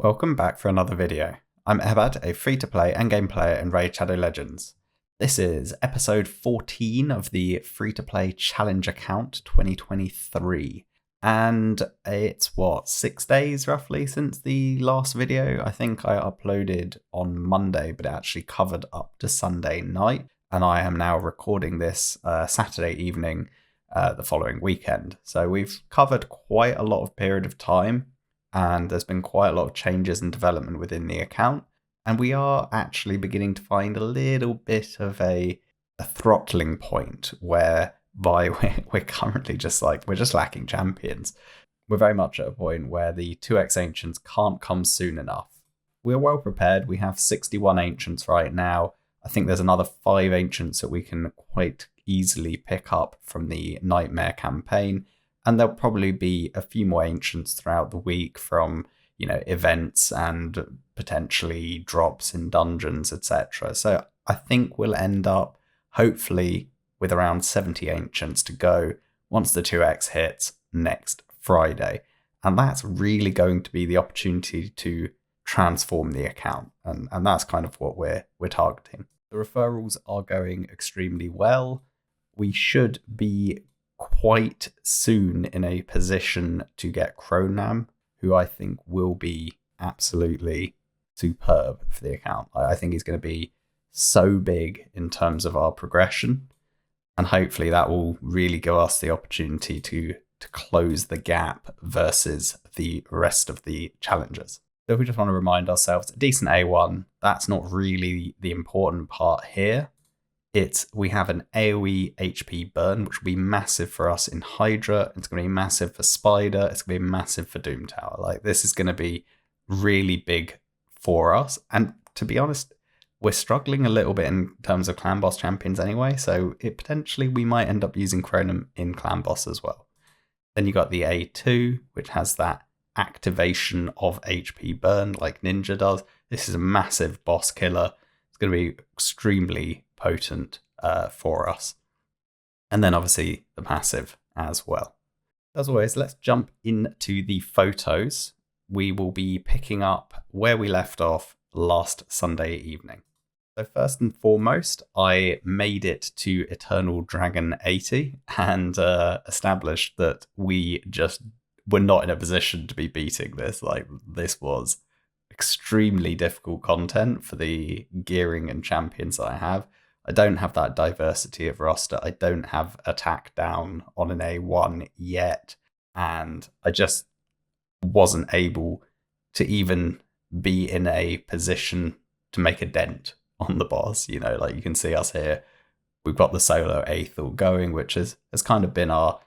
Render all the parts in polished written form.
Welcome back for another video. I'm Eharbad, a free-to-play endgame player in Raid Shadow Legends. This is episode 14 of the free-to-play challenge account 2023. And it's 6 days roughly since the last video. I think I uploaded on Monday, but it actually covered up to Sunday night. And I am now recording this Saturday evening, the following weekend. So we've covered quite a lot of period of time. And there's been quite a lot of changes and development within the account. And we are actually beginning to find a little bit of a throttling point whereby we're currently we're just lacking champions. We're very much at a point where the 2x Ancients can't come soon enough. We're well prepared. We have 61 Ancients right now. I think there's another 5 Ancients that we can quite easily pick up from the Nightmare campaign. And there'll probably be a few more Ancients throughout the week from, events and potentially drops in dungeons, etc. So I think we'll end up, hopefully, with around 70 Ancients to go once the 2x hits next Friday. And that's really going to be the opportunity to transform the account. And that's kind of what we're targeting. The referrals are going extremely well. We should be quite soon in a position to get Cronam, who I think will be absolutely superb for the account. I think he's going to be so big in terms of our progression, and hopefully that will really give us the opportunity to close the gap versus the rest of the challengers. So if we just want to remind ourselves, a decent A1, that's not really the important part here. We have an AoE HP burn, which will be massive for us in Hydra. It's going to be massive for Spider. It's going to be massive for Doom Tower. This is going to be really big for us. And to be honest, we're struggling a little bit in terms of clan boss champions anyway. So potentially we might end up using Chronum in clan boss as well. Then you got the A2, which has that activation of HP burn like Ninja does. This is a massive boss killer. It's going to be extremely potent for us. And then obviously the passive as well. As always, let's jump into the photos. We will be picking up where we left off last Sunday evening. So first and foremost, I made it to Eternal Dragon 80 and established that we just were not in a position to be beating this. This was extremely difficult content for the gearing and champions that I have. I don't have that diversity of roster. I don't have attack down on an A1 yet. And I just wasn't able to even be in a position to make a dent on the boss. You can see us here. We've got the solo Aethel going, which has kind of been our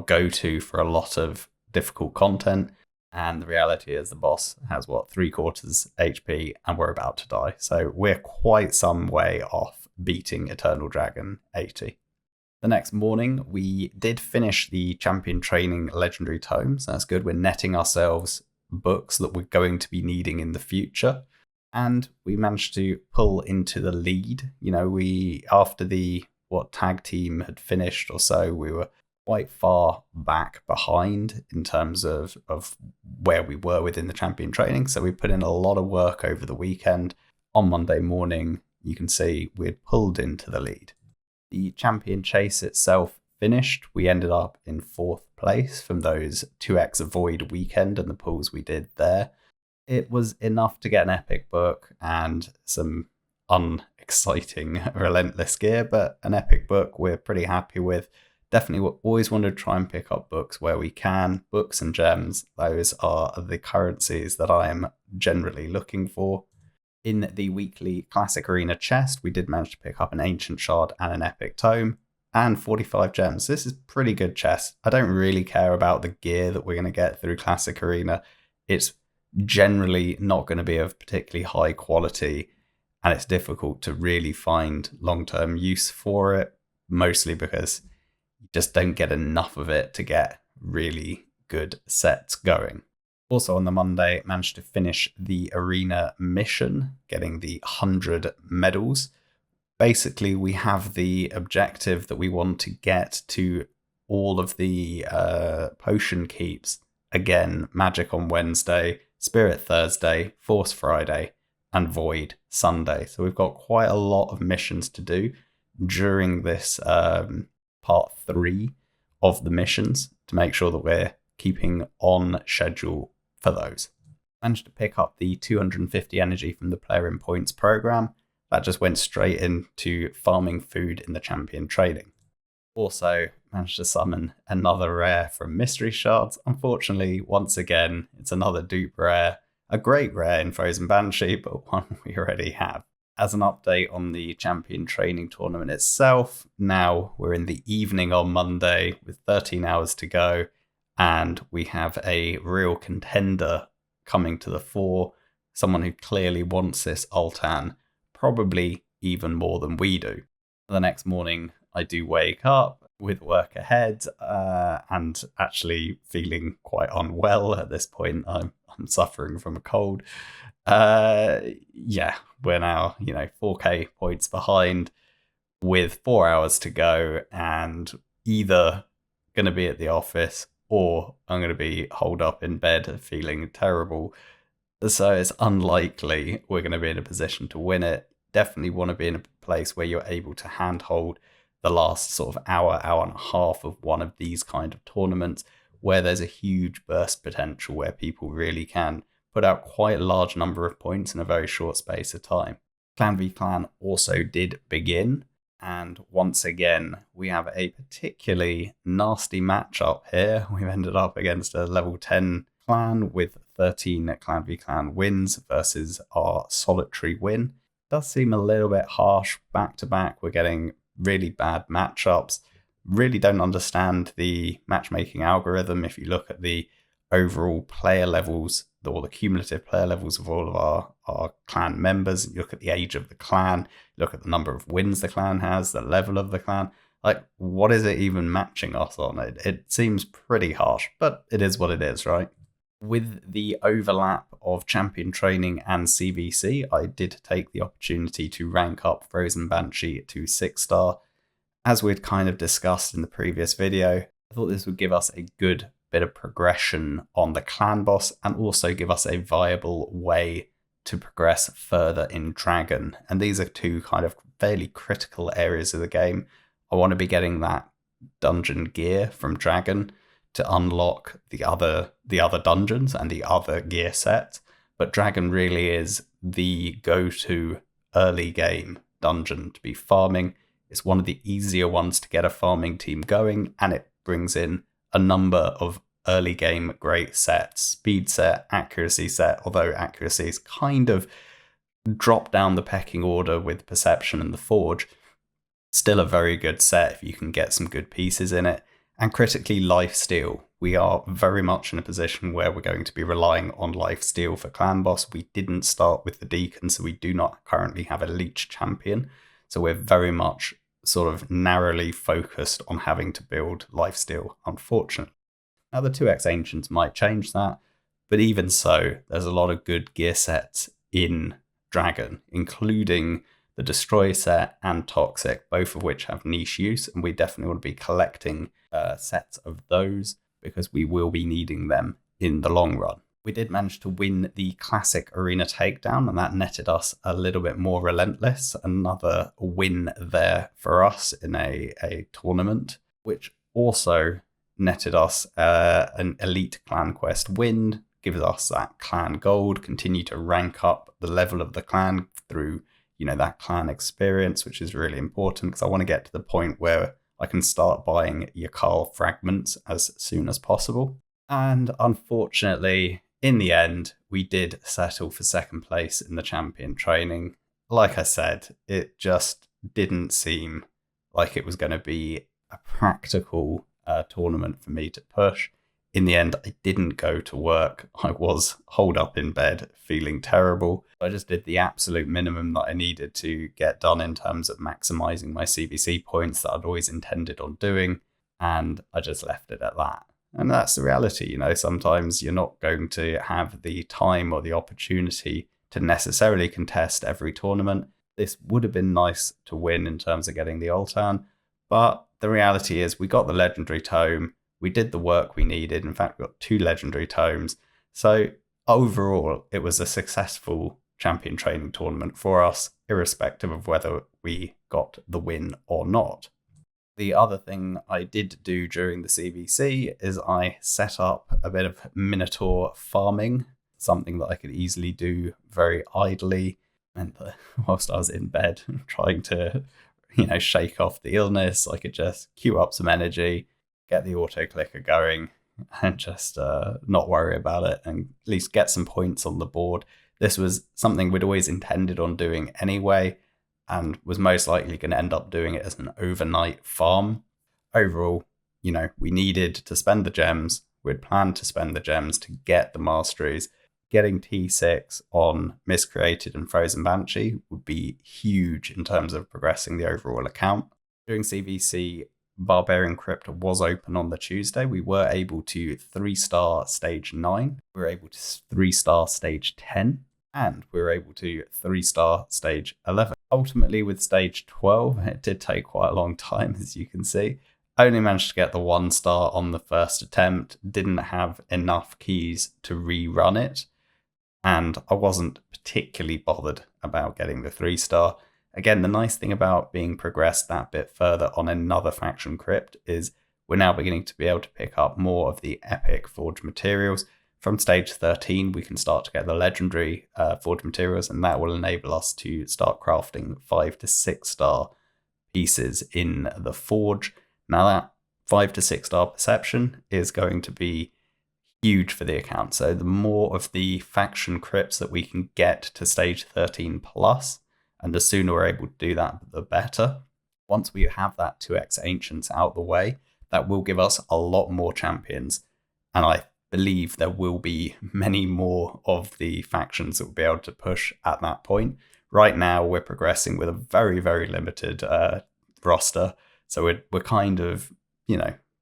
go-to for a lot of difficult content. And the reality is the boss has 3/4 HP and we're about to die. So we're quite some way off beating Eternal Dragon 80. The next morning, we did finish the champion training legendary tomes. That's good. We're netting ourselves books that we're going to be needing in the future. And we managed to pull into the lead. After the tag team had finished or so, we were quite far back behind in terms of where we were within the champion training. So we put in a lot of work over the weekend. On Monday morning, you can see we'd pulled into the lead. The champion chase itself finished. We ended up in 4th place from those 2x Void weekend and the pulls we did there. It was enough to get an epic book and some unexciting relentless gear, but an epic book we're pretty happy with. Definitely always want to try and pick up books where we can. Books and gems, those are the currencies that I am generally looking for. In the weekly Classic Arena chest, we did manage to pick up an Ancient Shard and an Epic Tome, and 45 gems. This is pretty good chest. I don't really care about the gear that we're going to get through Classic Arena. It's generally not going to be of particularly high quality, and it's difficult to really find long-term use for it, mostly because you just don't get enough of it to get really good sets going. Also on the Monday, managed to finish the arena mission, getting the 100 medals. Basically, we have the objective that we want to get to all of the potion keeps. Again, magic on Wednesday, Spirit Thursday, Force Friday, and Void Sunday. So we've got quite a lot of missions to do during this part 3 of the missions to make sure that we're keeping on schedule for those. Managed to pick up the 250 energy from the player in points program. That just went straight into farming food in the champion trading. Also managed to summon another rare from Mystery Shards. Unfortunately, once again, it's another dupe rare. A great rare in Frozen Banshee, but one we already have. As an update on the champion training tournament itself, now we're in the evening on Monday with 13 hours to go, and we have a real contender coming to the fore, someone who clearly wants this Altan, probably even more than we do. The next morning, I do wake up with work ahead and actually feeling quite unwell at this point. I'm suffering from a cold. Yeah, we're now, 4K points behind with 4 hours to go, and either going to be at the office or I'm going to be holed up in bed feeling terrible. So it's unlikely we're going to be in a position to win it. Definitely want to be in a place where you're able to handhold the last sort of hour and a half of one of these kind of tournaments where there's a huge burst potential where people really can put out quite a large number of points in a very short space of time. Clan v Clan also did begin, and once again we have a particularly nasty matchup here. We've ended up against a level 10 clan with 13 Clan v Clan wins versus our solitary win. It does seem a little bit harsh. Back to back we're getting really bad matchups. Really don't understand the matchmaking algorithm. If you look at the overall player levels or the cumulative player levels of all of our clan members, you look at the age of the clan, look at the number of wins the clan has, the level of the clan, like what is it even matching us on? It seems pretty harsh, but it is what it is, right? With the overlap of champion training and CVC, I did take the opportunity to rank up Frozen Banshee to 6-star. As we'd kind of discussed in the previous video, I thought this would give us a good bit of progression on the clan boss and also give us a viable way to progress further in Dragon. And these are two kind of fairly critical areas of the game. I want to be getting that dungeon gear from Dragon to unlock the other dungeons and the other gear set. But Dragon really is the go-to early game dungeon to be farming. It's one of the easier ones to get a farming team going, and it brings in a number of early game great sets. Speed set, accuracy set, although accuracy is kind of dropped down the pecking order with Perception and the Forge. Still a very good set if you can get some good pieces in it. And critically, lifesteal. We are very much in a position where we're going to be relying on lifesteal for clan boss. We didn't start with the Deacon, so we do not currently have a leech champion. So we're very much sort of narrowly focused on having to build lifesteal, unfortunately. Now the 2x Ancients might change that, but even so, there's a lot of good gear sets in Dragon, including the Destroy set and Toxic, both of which have niche use, and we definitely want to be collecting sets of those because we will be needing them in the long run. We did manage to win the classic arena takedown, and that netted us a little bit more relentless. Another win there for us in a tournament, which also netted us an elite clan quest win, gives us that clan gold, continue to rank up the level of the clan through that clan experience, which is really important because I want to get to the point where I can start buying Yakal fragments as soon as possible. And unfortunately, in the end, we did settle for second place in the champion training. Like I said, it just didn't seem like it was going to be a practical tournament for me to push. In the end, I didn't go to work. I was holed up in bed, feeling terrible. I just did the absolute minimum that I needed to get done in terms of maximizing my CVC points that I'd always intended on doing, and I just left it at that. And that's the reality, sometimes you're not going to have the time or the opportunity to necessarily contest every tournament. This would have been nice to win in terms of getting the Altan, but the reality is we got the legendary tome. We did the work we needed. In fact, we got 2 legendary tomes. So overall, it was a successful champion training tournament for us, irrespective of whether we got the win or not. The other thing I did do during the CVC is I set up a bit of Minotaur farming, something that I could easily do very idly, and whilst I was in bed trying to, shake off the illness, I could just queue up some energy, get the auto clicker going, and just not worry about it, and at least get some points on the board. This was something we'd always intended on doing anyway, and was most likely going to end up doing it as an overnight farm. Overall, we needed to spend the gems. We'd planned to spend the gems to get the masteries. Getting T6 on Miscreated and Frozen Banshee would be huge in terms of progressing the overall account. During CVC, Barbarian Crypt was open on the Tuesday. We were able to 3-star stage 9. We were able to 3-star stage 10. And we were able to 3-star stage 11. Ultimately, with stage 12, it did take quite a long time, as you can see. Only managed to get the 1-star on the first attempt. Didn't have enough keys to rerun it. And I wasn't particularly bothered about getting the 3-star. Again, the nice thing about being progressed that bit further on another faction crypt is we're now beginning to be able to pick up more of the epic forged materials. From stage 13, we can start to get the legendary forged materials, and that will enable us to start crafting 5 to 6-star pieces in the forge. Now that 5 to 6-star perception is going to be huge for the account. So the more of the faction crypts that we can get to stage 13 plus, and the sooner we're able to do that, the better. Once we have that 2x Ancients out the way, that will give us a lot more champions. And I believe there will be many more of the factions that will be able to push at that point. Right now, we're progressing with a very, very limited roster. So we're kind of,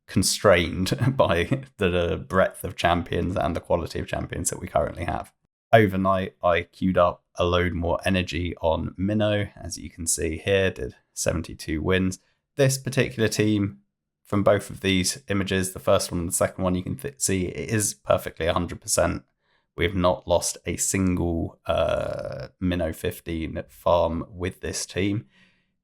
constrained by the breadth of champions and the quality of champions that we currently have. Overnight, I queued up a load more energy on Minnow. As you can see here, did 72 wins. This particular team, from both of these images, the first one and the second one, you can see it is perfectly 100%. We have not lost a single Minnow 15 farm with this team.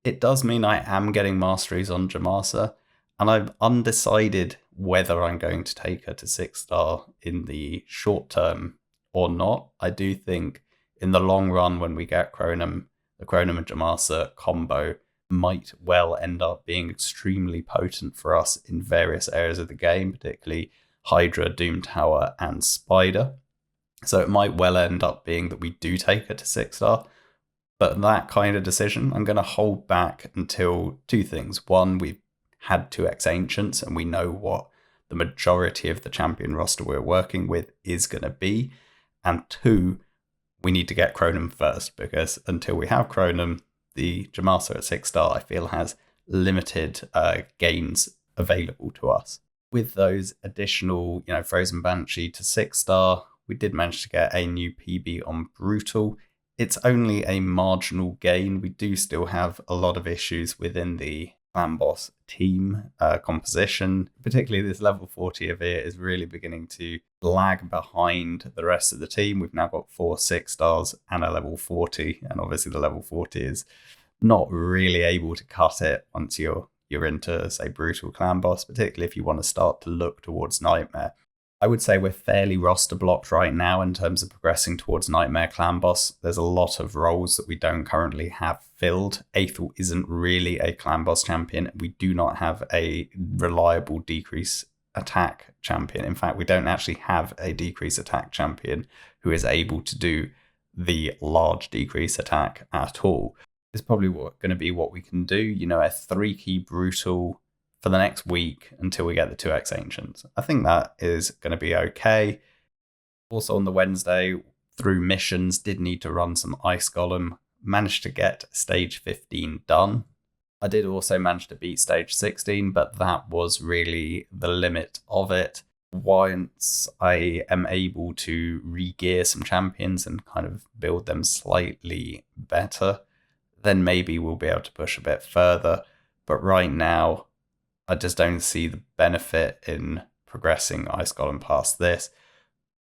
It does mean I am getting masteries on Jamasa, and I'm undecided whether I'm going to take her to 6-star in the short term or not. I do think in the long run, when we get Chronum, the Chronum and Jamasa combo might well end up being extremely potent for us in various areas of the game, particularly Hydra, Doom Tower, and Spider. So it might well end up being that we do take her to 6-star. But that kind of decision, I'm going to hold back until two things. One, we've had 2x Ancients and we know what the majority of the champion roster we're working with is going to be. And two, we need to get Chronum first, because until we have Chronum, the Jamasa at 6-star, I feel, has limited gains available to us. With those additional, Frozen Banshee to 6-star, we did manage to get a new PB on Brutal. It's only a marginal gain. We do still have a lot of issues within the Clan Boss team composition. Particularly this level 40 of it is really beginning to lag behind the rest of the team. We've now got 4 6-stars and a level 40, and obviously the level 40 is not really able to cut it once you're into, say, Brutal Clan Boss, particularly if you want to start to look towards Nightmare. I would say we're fairly roster blocked right now in terms of progressing towards Nightmare Clan Boss. There's a lot of roles that we don't currently have filled. Aethel isn't really a Clan Boss champion. We do not have a reliable decrease attack champion. In fact, we don't actually have a decrease attack champion who is able to do the large decrease attack at all. It's probably going to be what we can do. A 3-key Brutal for the next week until we get the 2x Ancients. I think that is going to be okay. Also on the Wednesday, through missions, did need to run some Ice Golem. Managed to get stage 15 done. I did also manage to beat stage 16, but that was really the limit of it. Once I am able to re-gear some champions and kind of build them slightly better, then maybe we'll be able to push a bit further. But right now, I just don't see the benefit in progressing Ice Golem past this.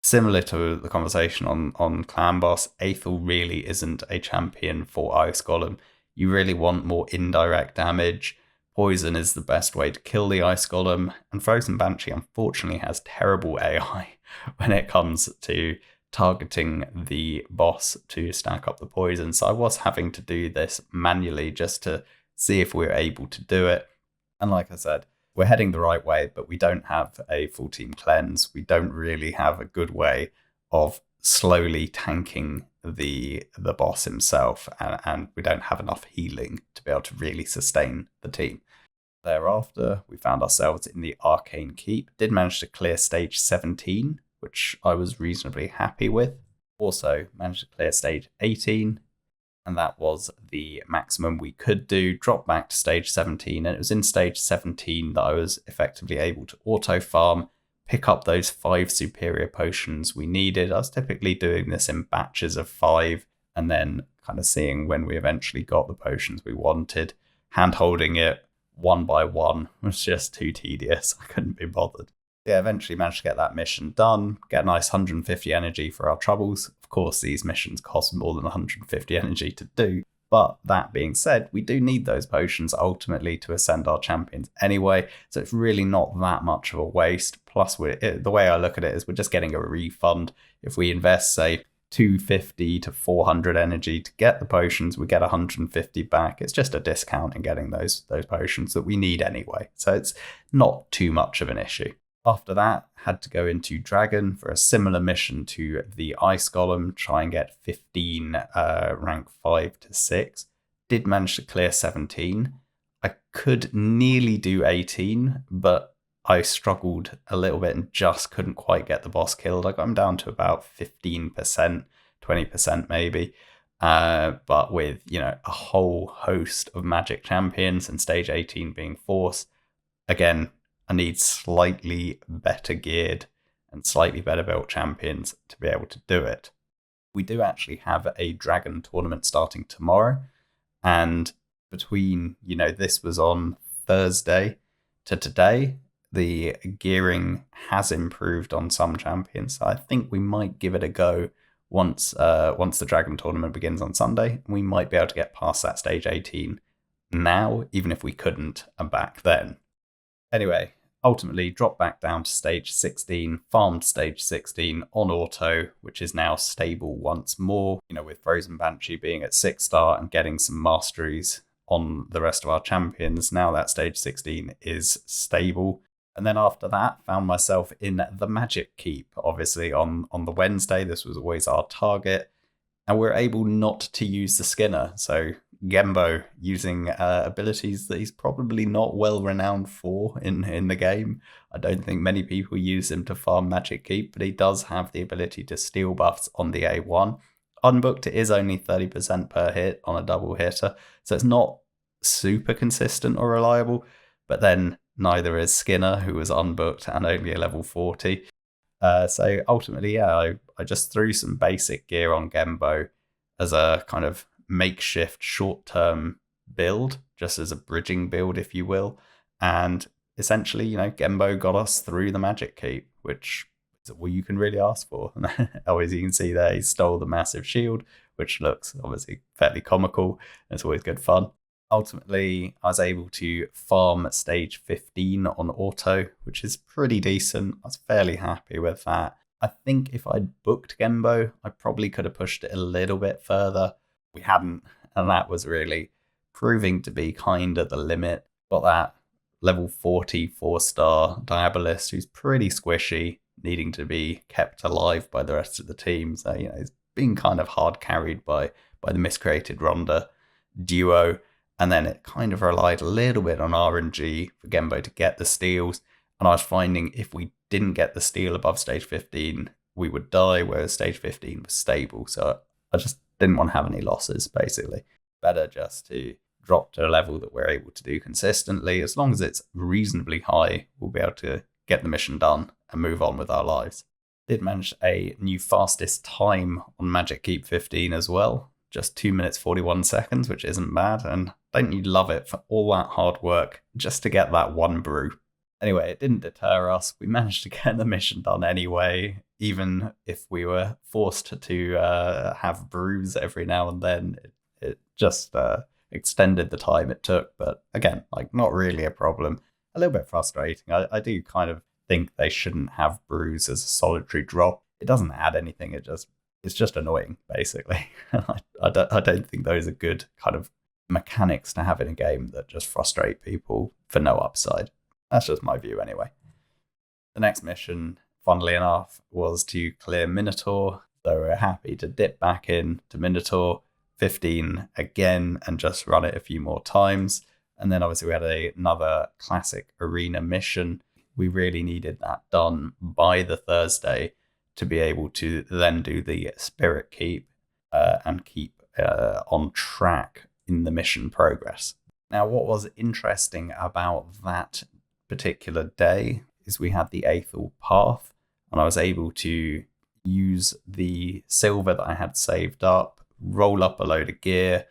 Similar to the conversation on Clan Boss, Aethel really isn't a champion for Ice Golem. You really want more indirect damage. Poison is the best way to kill the Ice Golem, and Frozen Banshee unfortunately has terrible AI when it comes to targeting the boss to stack up the poison. So I was having to do this manually just to see if we were able to do it. And like I said, we're heading the right way, but we don't have a full team cleanse. We don't really have a good way of slowly tanking the boss himself, and we don't have enough healing to be able to really sustain the team. Thereafter, we found ourselves in the Arcane Keep. Did manage to clear stage 17, which I was reasonably happy with. Also managed to clear stage 18, and that was the maximum we could do. Dropped back to stage 17, and it was in stage 17 that I was effectively able to auto farm, pick up those 5 superior potions we needed. I was typically doing this in batches of 5, and then kind of seeing when we eventually got the potions we wanted. Hand holding it one by one was just too tedious. I couldn't be bothered. Yeah, eventually managed to get that mission done, get a nice 150 energy for our troubles. Of course, these missions cost more than 150 energy to do, but that being said, we do need those potions ultimately to ascend our champions anyway, so it's really not that much of a waste. Plus, the way I look at it is we're just getting a refund. If we invest, say, 250 to 400 energy to get the potions, we get 150 back. It's just a discount in getting those potions that we need anyway, so it's not too much of an issue. After that, had to go into Dragon for a similar mission to the Ice Golem, try and get 15 rank 5 to 6. Did manage to clear 17. I could nearly do 18, but I struggled a little bit and just couldn't quite get the boss killed. I got him down to about 15%, 20% maybe. But with, a whole host of magic champions and stage 18 being Force, again, I need slightly better geared and slightly better built champions to be able to do it. We do actually have a Dragon tournament starting tomorrow, and between, this was on Thursday to today, the gearing has improved on some champions, so I think we might give it a go once the Dragon tournament begins on Sunday. We might be able to get past that stage 18 now, even if we couldn't back then. Anyway, ultimately dropped back down to stage 16, farmed stage 16 on auto, which is now stable once more, with Frozen Banshee being at 6-star and getting some masteries on the rest of our champions. Now that stage 16 is stable. And then after that, found myself in the Magic Keep. Obviously on the Wednesday, this was always our target, and we're able not to use the Skinner. So Gembo using abilities that he's probably not well renowned for in the game. I don't think many people use him to farm Magic Keep, but he does have the ability to steal buffs on the A1. Unbooked, it is only 30% per hit on a double hitter, so it's not super consistent or reliable, but then neither is Skinner, who was unbooked and only a level 40. So ultimately, I just threw some basic gear on Gembo as a kind of makeshift short-term build, just as a bridging build, if you will. And essentially, Gembo got us through the Magic Keep, which is all you can really ask for. As you can see there, he stole the massive shield, which looks obviously fairly comical. It's always good fun. Ultimately, I was able to farm stage 15 on auto, which is pretty decent. I was fairly happy with that. I think if I'd booked Gembo, I probably could have pushed it a little bit further. We hadn't, and that was really proving to be kind of the limit. Got that level 40 4-star Diabolist who's pretty squishy, needing to be kept alive by the rest of the team. So, he's being kind of hard carried by the miscreated Rhonda duo. And then it kind of relied a little bit on RNG for Gembo to get the steals. And I was finding if we didn't get the steal above stage 15, we would die, whereas stage 15 was stable. So I just didn't want to have any losses, basically. Better just to drop to a level that we're able to do consistently. As long as it's reasonably high, we'll be able to get the mission done and move on with our lives. Did manage a new fastest time on Magic Keep 15 as well. Just 2 minutes 41 seconds, which isn't bad. And don't you love it for all that hard work just to get that one brew? Anyway, it didn't deter us. We managed to get the mission done anyway, even if we were forced to have brews every now and then. It just extended the time it took, but again, like, not really a problem. A little bit frustrating. I do kind of think they shouldn't have brews as a solitary drop. It doesn't add anything. It's just annoying, basically. I don't think those are good kind of mechanics to have in a game that just frustrate people for no upside. That's just my view anyway. The next mission, funnily enough, was to clear Minotaur. So we're happy to dip back in to Minotaur 15 again and just run it a few more times. And then obviously we had another classic arena mission. We really needed that done by the Thursday to be able to then do the Spirit Keep and keep on track in the mission progress. Now, what was interesting about that particular day is we had the Aethel path, and I was able to use the silver that I had saved up, roll up a load of gear,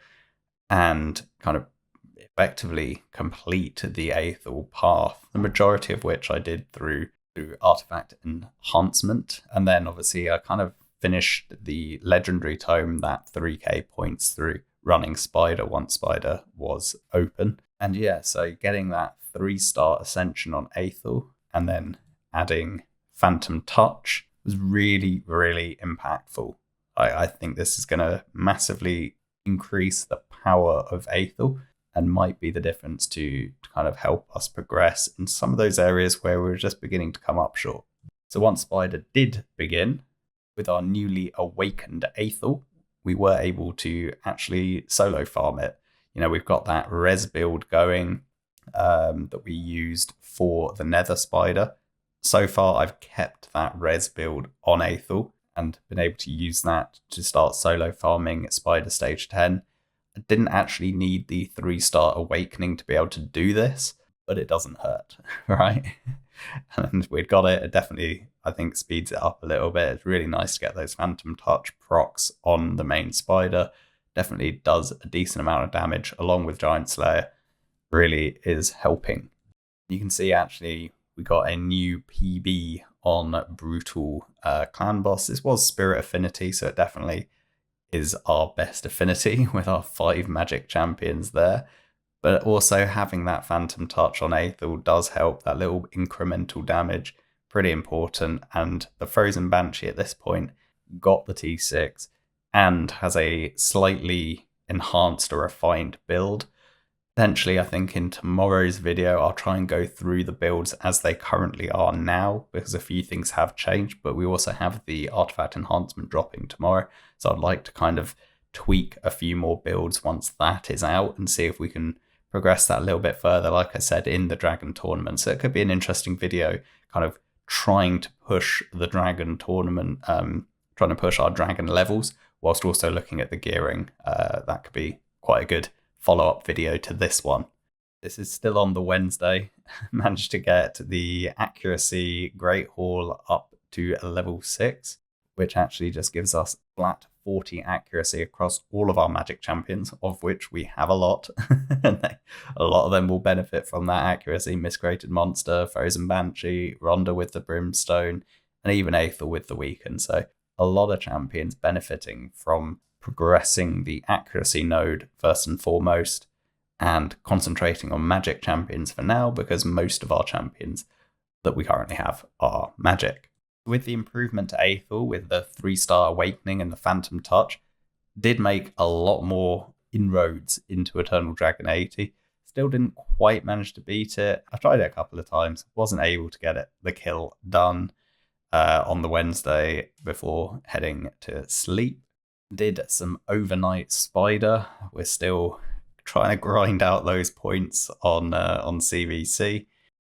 and kind of effectively complete the Aethel path, the majority of which I did through artifact enhancement. And then obviously I kind of finished the legendary tome, that 3k points, through running Spider once Spider was open. And yeah, so getting that 3-star ascension on Aethel and then adding Phantom Touch was really, really impactful. I think this is going to massively increase the power of Aethel and might be the difference to kind of help us progress in some of those areas where we're just beginning to come up short. So once Spider did begin, with our newly awakened Aethel, we were able to actually solo farm it. You know, we've got that res build going that we used for the Nether Spider. So far, I've kept that res build on Aethel and been able to use that to start solo farming Spider Stage 10. I didn't actually need the 3-star awakening to be able to do this, but it doesn't hurt, right? And we'd got it. It definitely, I think, speeds it up a little bit. It's really nice to get those Phantom Touch procs on the main Spider. Definitely does a decent amount of damage along with Giant Slayer. Really is helping. You can see actually we got a new PB on Brutal Clan Boss. This was Spirit Affinity, so it definitely is our best affinity with our 5 magic champions there. But also having that Phantom Touch on Aethel does help. That little incremental damage, pretty important. And the Frozen Banshee at this point got the T6 and has a slightly enhanced or refined build. Potentially, I think in tomorrow's video, I'll try and go through the builds as they currently are now, because a few things have changed, but we also have the artifact enhancement dropping tomorrow. So I'd like to kind of tweak a few more builds once that is out and see if we can progress that a little bit further, like I said, in the Dragon Tournament. So it could be an interesting video, kind of trying to push the Dragon Tournament, trying to push our Dragon levels, whilst also looking at the gearing. That could be quite a good follow-up video to this one. This is still on the Wednesday. Managed to get the accuracy Great Hall up to level 6, which actually just gives us flat 40 accuracy across all of our magic champions, of which we have a lot. And a lot of them will benefit from that accuracy. Miscreated Monster, Frozen Banshee, Rhonda with the Brimstone, and even Aethel with the Weaken. So a lot of champions benefiting from progressing the accuracy node first and foremost, and concentrating on magic champions for now, because most of our champions that we currently have are magic. With the improvement to Aethel, with the 3-star awakening and the Phantom Touch, did make a lot more inroads into Eternal Dragon 80. Still didn't quite manage to beat it. I tried it a couple of times, wasn't able to get the kill done on the Wednesday before heading to sleep. Did some overnight Spider. We're still trying to grind out those points on CVC,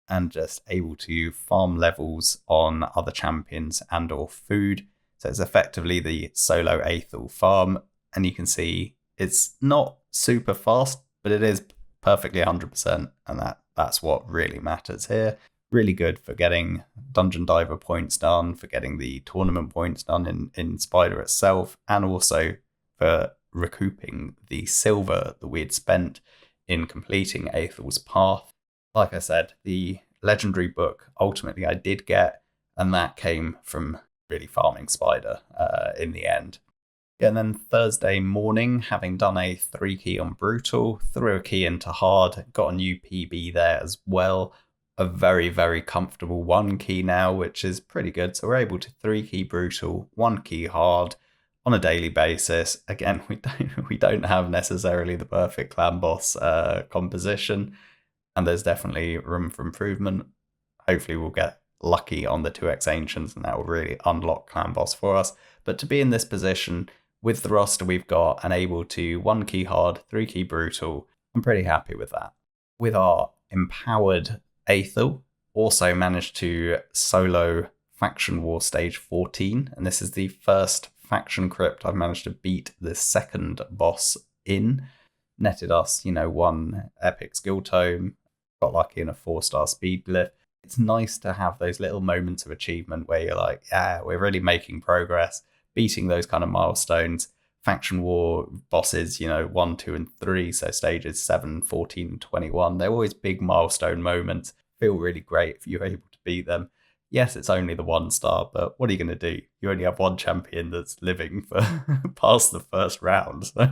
and just able to farm levels on other champions and or food. So it's effectively the solo Aethel farm, and you can see it's not super fast, but it is perfectly 100%, and that's what really matters here. Really good for getting Dungeon Diver points done, for getting the tournament points done in Spider itself, and also for recouping the silver that we had spent in completing Aethel's path. Like I said, the legendary book ultimately I did get, and that came from really farming Spider in the end. And then Thursday morning, having done a 3 key on Brutal, threw a key into Hard, got a new PB there as well. A very, very comfortable 1 key now, which is pretty good. So we're able to 3 key Brutal, 1 key Hard on a daily basis. Again, we don't have necessarily the perfect clan boss composition, and there's definitely room for improvement. Hopefully we'll get lucky on the 2x Ancients and that will really unlock clan boss for us. But to be in this position with the roster we've got and able to 1 key Hard, 3 key Brutal, I'm pretty happy with that. With our empowered Aethel, also managed to solo Faction War Stage 14, and this is the first faction crypt I've managed to beat the second boss in. Netted us, 1 epic skill tome, got lucky in a 4-star speed glyph. It's nice to have those little moments of achievement where you're like, yeah, we're really making progress, beating those kind of milestones. Faction War bosses, 1, 2, and 3, so stages 7, 14, and 21, they're always big milestone moments. Feel really great if you're able to beat them. Yes, it's only the 1-star, but what are you going to do? You only have 1 champion that's living for past the first round. So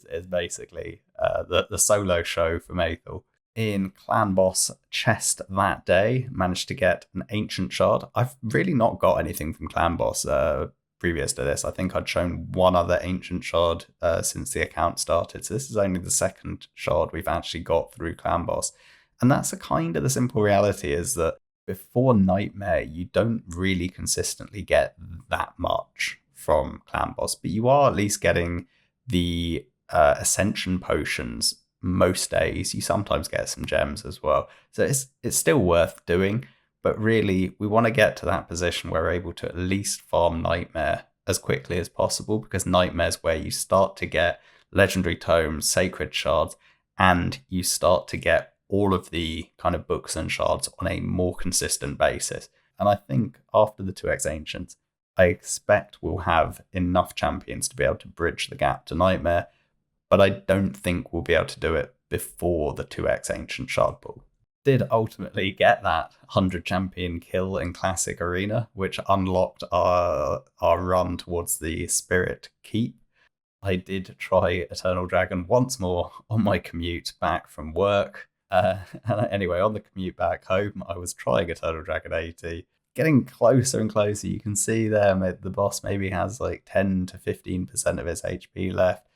it's basically the solo show from Aethel. In Clan Boss chest that day, managed to get an Ancient Shard. I've really not got anything from Clan Boss previous to this. I think I'd shown 1 other Ancient Shard since the account started. So this is only the 2nd shard we've actually got through Clan Boss. And that's a kind of the simple reality, is that before Nightmare, you don't really consistently get that much from Clan Boss, but you are at least getting the Ascension potions most days. You sometimes get some gems as well. So it's still worth doing, but really we want to get to that position where we're able to at least farm Nightmare as quickly as possible, because Nightmare's where you start to get legendary tomes, sacred shards, and you start to get all of the kind of books and shards on a more consistent basis. And I think after the 2x Ancients, I expect we'll have enough champions to be able to bridge the gap to Nightmare, but I don't think we'll be able to do it before the 2x Ancient Shard Pool. Did ultimately get that 100 champion kill in Classic Arena, which unlocked our run towards the Spirit Keep. I did try Eternal Dragon once more on my commute back from work. And anyway, on the commute back home, I was trying Eternal Dragon 80, getting closer and closer. You can see there the boss maybe has like 10 to 15% of his HP left.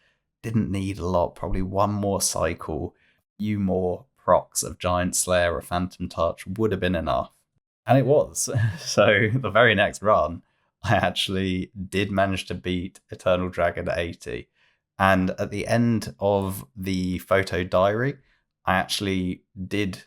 Didn't need a lot, probably 1 more cycle, a few more procs of Giant Slayer or Phantom Touch would have been enough. And it was. So the very next run, I actually did manage to beat Eternal Dragon 80. And at the end of the photo diary, I actually did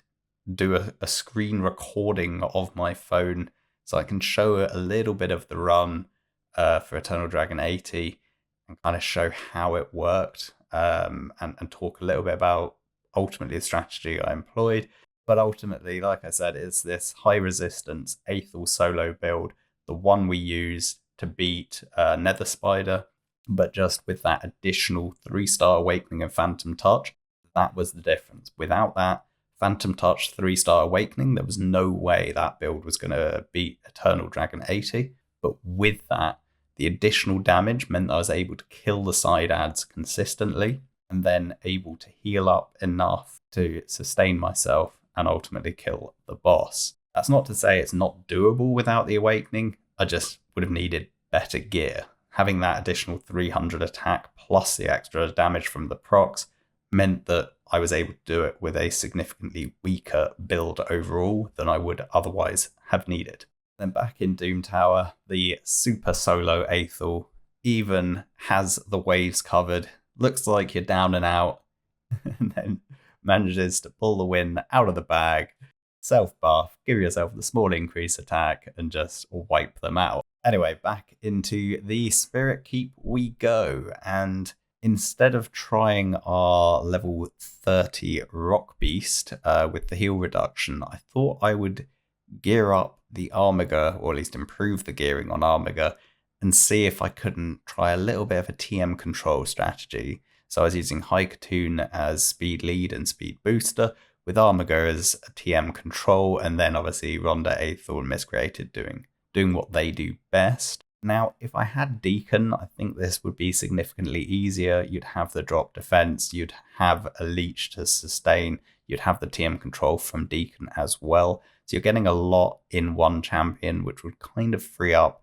do a screen recording of my phone so I can show a little bit of the run for Eternal Dragon 80 and kind of show how it worked and talk a little bit about ultimately the strategy I employed. But ultimately, like I said, it's this high resistance Aethel solo build, the one we use to beat Nether Spider, but just with that additional 3-star Awakening and Phantom Touch. That was the difference. Without that Phantom Touch 3-star Awakening, there was no way that build was going to beat Eternal Dragon 80. But with that, the additional damage meant that I was able to kill the side adds consistently and then able to heal up enough to sustain myself and ultimately kill the boss. That's not to say it's not doable without the Awakening. I just would have needed better gear. Having that additional 300 attack plus the extra damage from the procs meant that I was able to do it with a significantly weaker build overall than I would otherwise have needed. Then back in Doom Tower, the super solo Aethel even has the waves covered, looks like you're down and out, and then manages to pull the win out of the bag, self-buff, give yourself the small increase attack, and just wipe them out. Anyway, back into the Spirit Keep we go, and instead of trying our level 30 Rock Beast with the heal reduction, I thought I would gear up the Armiger, or at least improve the gearing on Armiger, and see if I couldn't try a little bit of a TM control strategy. So I was using High Katoon as speed lead and speed booster, with Armiger as a TM control, and then obviously Ronda, Aethel, and Miscreated doing what they do best. Now, if I had Deacon, I think this would be significantly easier. You'd have the drop defense, you'd have a leech to sustain, you'd have the TM control from Deacon as well. So you're getting a lot in one champion, which would kind of free up,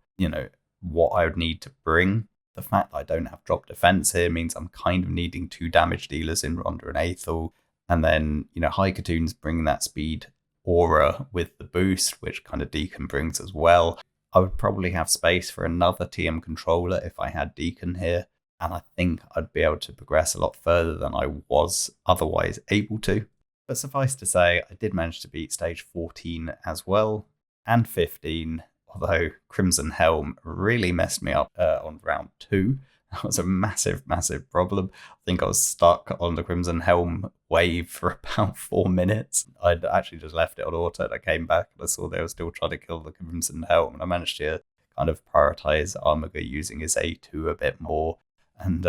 what I would need to bring. The fact that I don't have drop defense here means I'm kind of needing 2 damage dealers in Ronda and Aethel. And then, High-Katoon's bringing that speed aura with the boost, which kind of Deacon brings as well. I would probably have space for another TM controller if I had Deacon here, and I think I'd be able to progress a lot further than I was otherwise able to. But suffice to say, I did manage to beat stage 14 as well, and 15, although Crimson Helm really messed me up on round 2. That was a massive, massive problem. I think I was stuck on the Crimson Helm wave for about 4 minutes. I'd actually just left it on auto, and I came back and I saw they were still trying to kill the Crimson Helm, and I managed to kind of prioritize Armiger using his A2 a bit more, and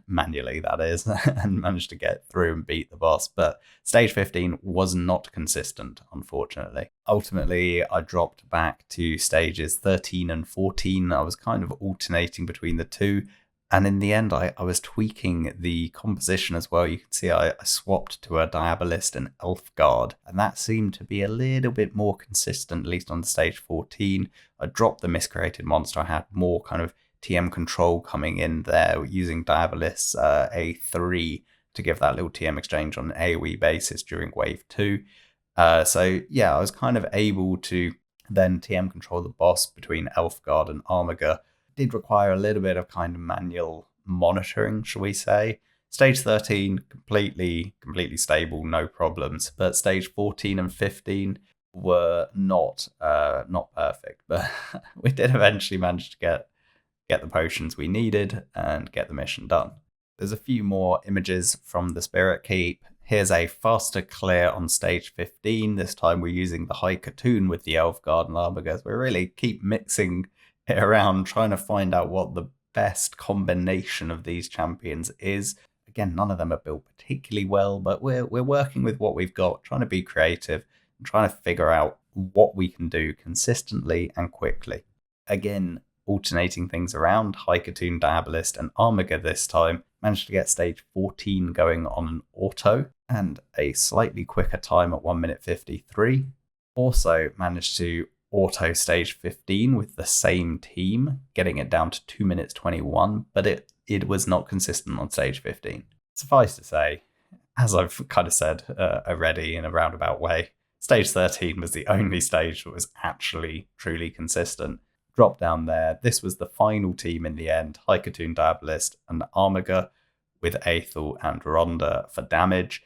manually that is, and managed to get through and beat the boss. But stage 15 was not consistent, unfortunately. Ultimately, I dropped back to stages 13 and 14. I was kind of alternating between the two. And in the end, I was tweaking the composition as well. You can see I swapped to a Diabolist and Elfguard, and that seemed to be a little bit more consistent, at least on stage 14. I dropped the Miscreated monster. I had more kind of TM control coming in there, using Diabolist's A3 to give that little TM exchange on an AoE basis during wave 2. So yeah, I was kind of able to then TM control the boss between Elfguard and Armiger. Did require a little bit of kind of manual monitoring, shall we say. Stage 13, completely stable, no problems. But stage 14 and 15 were not perfect. But we did eventually manage to get the potions we needed and get the mission done. There's a few more images from the Spirit Keep. Here's a faster clear on stage 15. This time we're using the High-Katoon with the Elfguard and Armiger. We really keep mixing it around, trying to find out what the best combination of these champions is. Again, none of them are built particularly well, but we're working with what we've got, trying to be creative and trying to figure out what we can do consistently and quickly. Again, alternating things around, High-Katoon, Diabolist and Armiger this time. Managed to get stage 14 going on an auto and a slightly quicker time at 1 minute 53. Also managed to auto stage 15 with the same team, getting it down to 2 minutes 21, but it was not consistent on stage 15. Suffice to say, as I've kind of said already in a roundabout way, stage 13 was the only stage that was actually truly consistent. Drop down there. This was the final team in the end, High-Katoon, Diabolist and Armiger, with Aethel and Ronda for damage.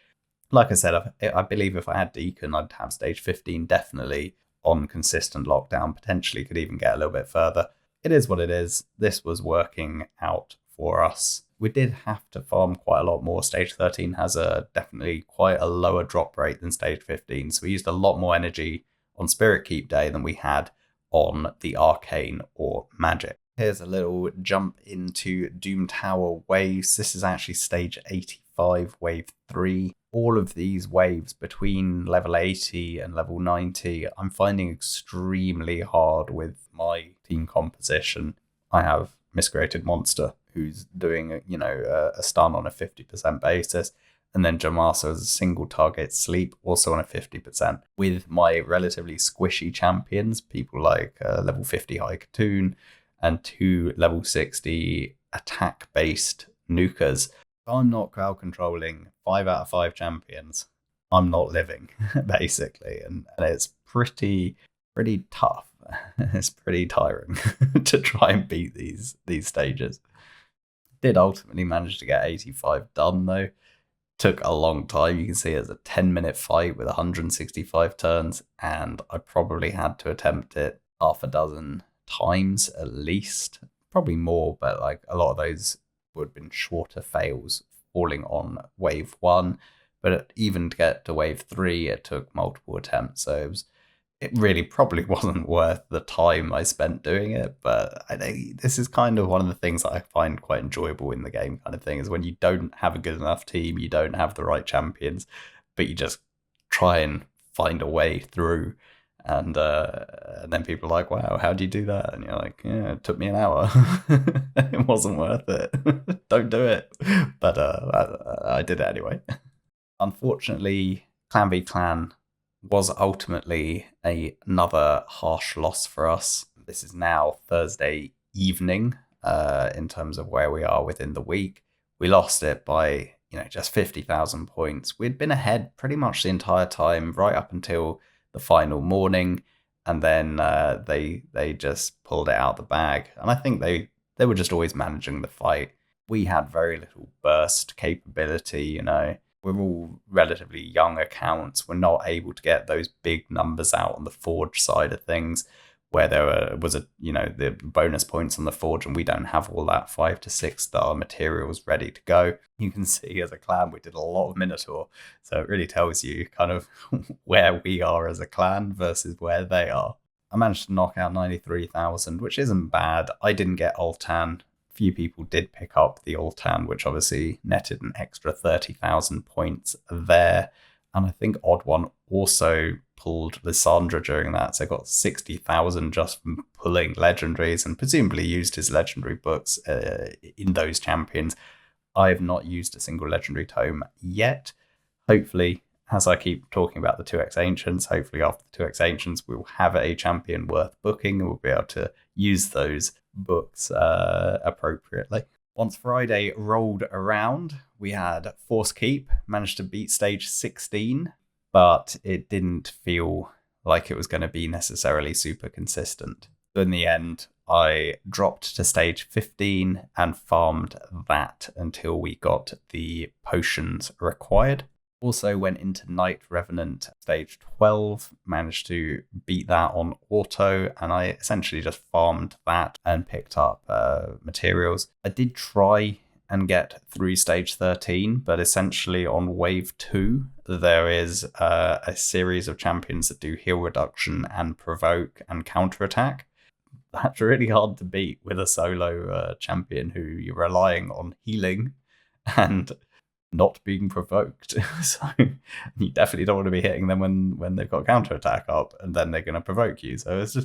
Like I said, I believe if I had Deacon, I'd have stage 15 definitely on consistent lockdown, potentially could even get a little bit further. It is what it is. This was working out for us. We did have to farm quite a lot more. Stage 13 has definitely quite a lower drop rate than stage 15, so we used a lot more energy on Spirit Keep Day than we had on the Arcane or Magic. Here's a little jump into Doom Tower waves. This is actually stage 85, wave 3. All of these waves between level 80 and level 90, I'm finding extremely hard with my team composition. I have Miscreated Monster, who's doing a stun on a 50% basis, and then Jamasa as a single target sleep, also on a 50%. With my relatively squishy champions, people like level 50 High-Katoon and 2 level 60 attack-based nukers. If I'm not crowd controlling 5 out of 5 champions, I'm not living, basically. And it's pretty tough. It's pretty tiring to try and beat these stages. Did ultimately manage to get 85 done, though. Took a long time. You can see it's a 10-minute fight with 165 turns, and I probably had to attempt it half a dozen times at least. Probably more, but like a lot of those would have been shorter fails falling on wave 1, but even to get to wave 3 it took multiple attempts, so it really probably wasn't worth the time I spent doing it. But I think this is kind of one of the things that I find quite enjoyable in the game, kind of thing, is when you don't have a good enough team, you don't have the right champions, but you just try and find a way through. And then people are like, wow, how do you do that? And you're like, yeah, it took me an hour. It wasn't worth it. Don't do it. But I did it anyway. Unfortunately, Clan v Clan was ultimately another harsh loss for us. This is now Thursday evening in terms of where we are within the week. We lost it by just 50,000 points. We'd been ahead pretty much the entire time, right up until the final morning, and then they just pulled it out the bag. And I think they were just always managing the fight. We had very little burst capability, We're all relatively young accounts. We're not able to get those big numbers out on the Forge side of things, where there was the bonus points on the Forge, and we don't have all that 5 to 6 star materials ready to go. You can see as a clan we did a lot of Minotaur, so it really tells you kind of where we are as a clan versus where they are. I managed to knock out 93,000, which isn't bad. I didn't get Altan. Few people did pick up the Altan, which obviously netted an extra 30,000 points there. And I think Odd One also pulled Lysandra during that, so got 60,000 just from pulling legendaries, and presumably used his legendary books in those champions. I have not used a single legendary tome yet. Hopefully, as I keep talking about the 2x Ancients, hopefully after the 2x Ancients we'll have a champion worth booking, and we'll be able to use those books appropriately. Once Friday rolled around, we had Force Keep, managed to beat stage 16, but it didn't feel like it was going to be necessarily super consistent. So in the end, I dropped to stage 15 and farmed that until we got the potions required. Also went into Night Revenant stage 12, managed to beat that on auto, and I essentially just farmed that and picked up materials. I did try and get through stage 13, but essentially on wave 2 there is a series of champions that do heal reduction and provoke and counterattack. That's really hard to beat with a solo champion who you're relying on healing and not being provoked. So you definitely don't want to be hitting them when they've got counterattack up, and then they're going to provoke you. So it's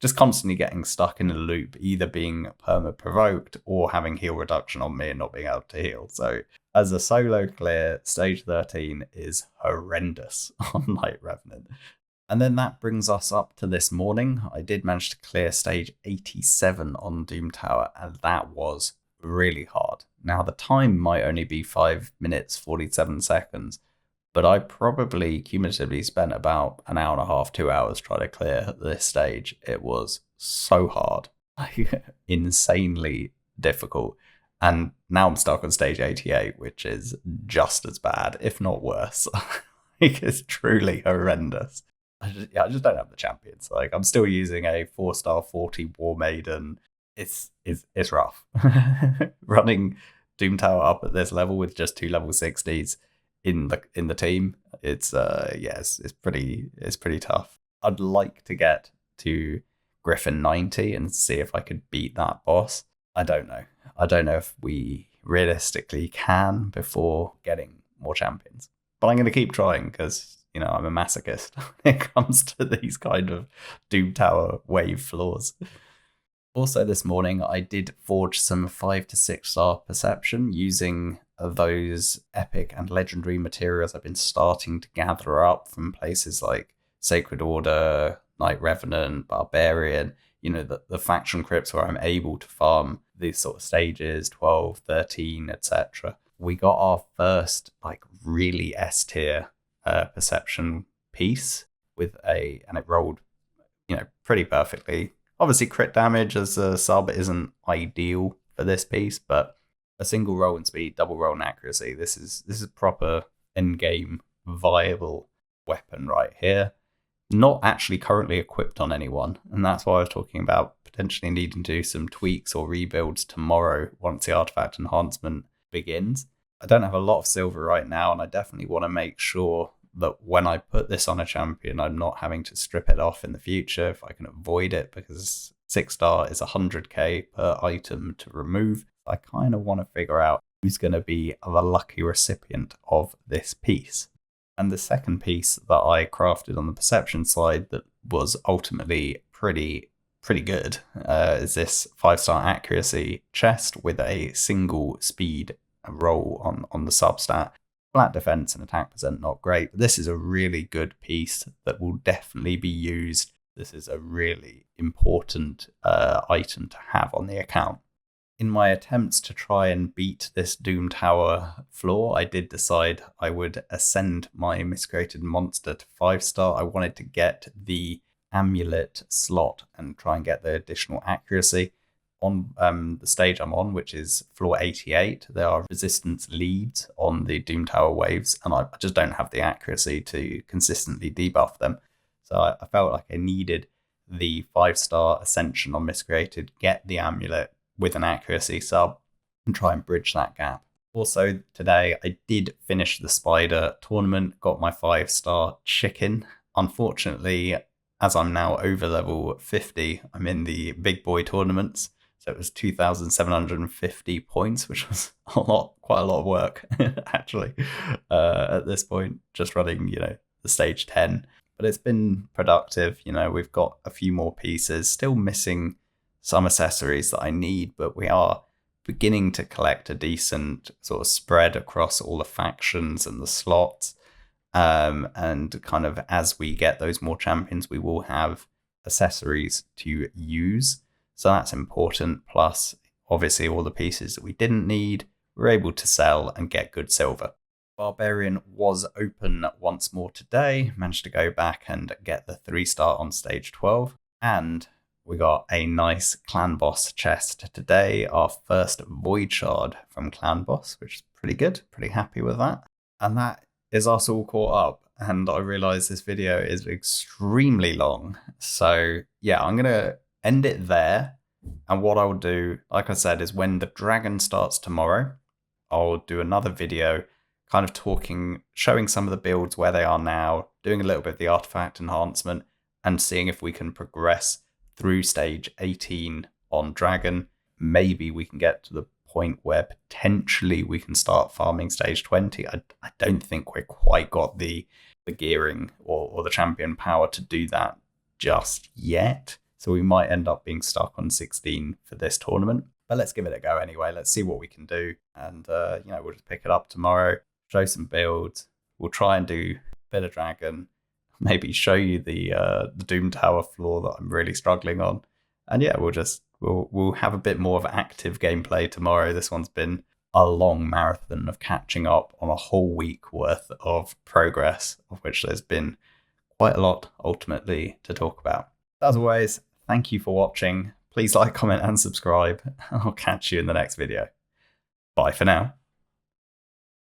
just constantly getting stuck in a loop, either being perma provoked or having heal reduction on me and not being able to heal. So as a solo clear, stage 13 is horrendous on Night Revenant. And then that brings us up to this morning. I did manage to clear stage 87 on Doom Tower, and that was really hard. Now, the time might only be 5 minutes, 47 seconds, but I probably cumulatively spent about an hour and a half, 2 hours trying to clear this stage. It was so hard, insanely difficult. And now I'm stuck on stage 88, which is just as bad, if not worse. It's truly horrendous. I just don't have the champions. I'm still using a 4-star 40 War Maiden. It's rough. Running Doom Tower up at this level with just 2 level 60s in the team, it's pretty tough. I'd like to get to Griffin 90 and see if I could beat that boss. I don't know if we realistically can before getting more champions, but I'm going to keep trying because I'm a masochist when it comes to these kind of Doom Tower wave floors. Also this morning, I did forge some 5 to 6 star perception using those epic and legendary materials I've been starting to gather up from places like Sacred Order, Night Revenant, Barbarian, the faction crypts where I'm able to farm these sort of stages, 12, 13, etc. We got our first really S tier perception piece and it rolled pretty perfectly. Obviously crit damage as a sub isn't ideal for this piece, but a single roll and speed, double roll and accuracy, this is proper end game viable weapon right here. Not actually currently equipped on anyone, and that's why I was talking about potentially needing to do some tweaks or rebuilds tomorrow once the artifact enhancement begins. I don't have a lot of silver right now, and I definitely want to make sure that when I put this on a champion, I'm not having to strip it off in the future if I can avoid it, because 6-star is 100k per item to remove. I kind of want to figure out who's going to be the lucky recipient of this piece. And the second piece that I crafted on the perception side that was ultimately pretty good is this 5-star accuracy chest with a single speed roll on the substat. Flat defense and attack percent not great, but this is a really good piece that will definitely be used. This is a really important item to have on the account. In my attempts to try and beat this Doom Tower floor, I did decide I would ascend my miscreated monster to 5-star. I wanted to get the amulet slot and try and get the additional accuracy. On the stage I'm on, which is floor 88, there are resistance leads on the Doom Tower waves, and I just don't have the accuracy to consistently debuff them. So I felt like I needed the 5-star ascension on miscreated, get the amulet with an accuracy sub, and try and bridge that gap. Also today I did finish the spider tournament, got my 5-star chicken. Unfortunately, as I'm now over level 50, I'm in the big boy tournaments. So it was 2,750 points, which was quite a lot of work, actually, at this point, just running, the stage 10. But it's been productive. We've got a few more pieces, still missing some accessories that I need, but we are beginning to collect a decent sort of spread across all the factions and the slots. And kind of as we get those more champions, we will have accessories to use. So that's important. Plus, obviously, all the pieces that we didn't need, we're able to sell and get good silver. Barbarian was open once more today. Managed to go back and get the 3-star on stage 12. And we got a nice Clan Boss chest today. Our first Void Shard from Clan Boss, which is pretty good. Pretty happy with that. And that is us all caught up. And I realise this video is extremely long. So yeah, I'm going to end it there. And what I'll do, like I said, is when the dragon starts tomorrow, I'll do another video kind of showing some of the builds where they are now, doing a little bit of the artifact enhancement, and seeing if we can progress through stage 18 on dragon. Maybe we can get to the point where potentially we can start farming stage 20. I don't think we're quite got the gearing or the champion power to do that just yet. So we might end up being stuck on 16 for this tournament. But let's give it a go anyway. Let's see what we can do. And, we'll just pick it up tomorrow, show some builds. We'll try and do a bit of dragon, maybe show you the Doom Tower floor that I'm really struggling on. And yeah, we'll have a bit more of active gameplay tomorrow. This one's been a long marathon of catching up on a whole week worth of progress, of which there's been quite a lot ultimately to talk about. As always, thank you for watching. Please like, comment, and subscribe. I'll catch you in the next video. Bye for now.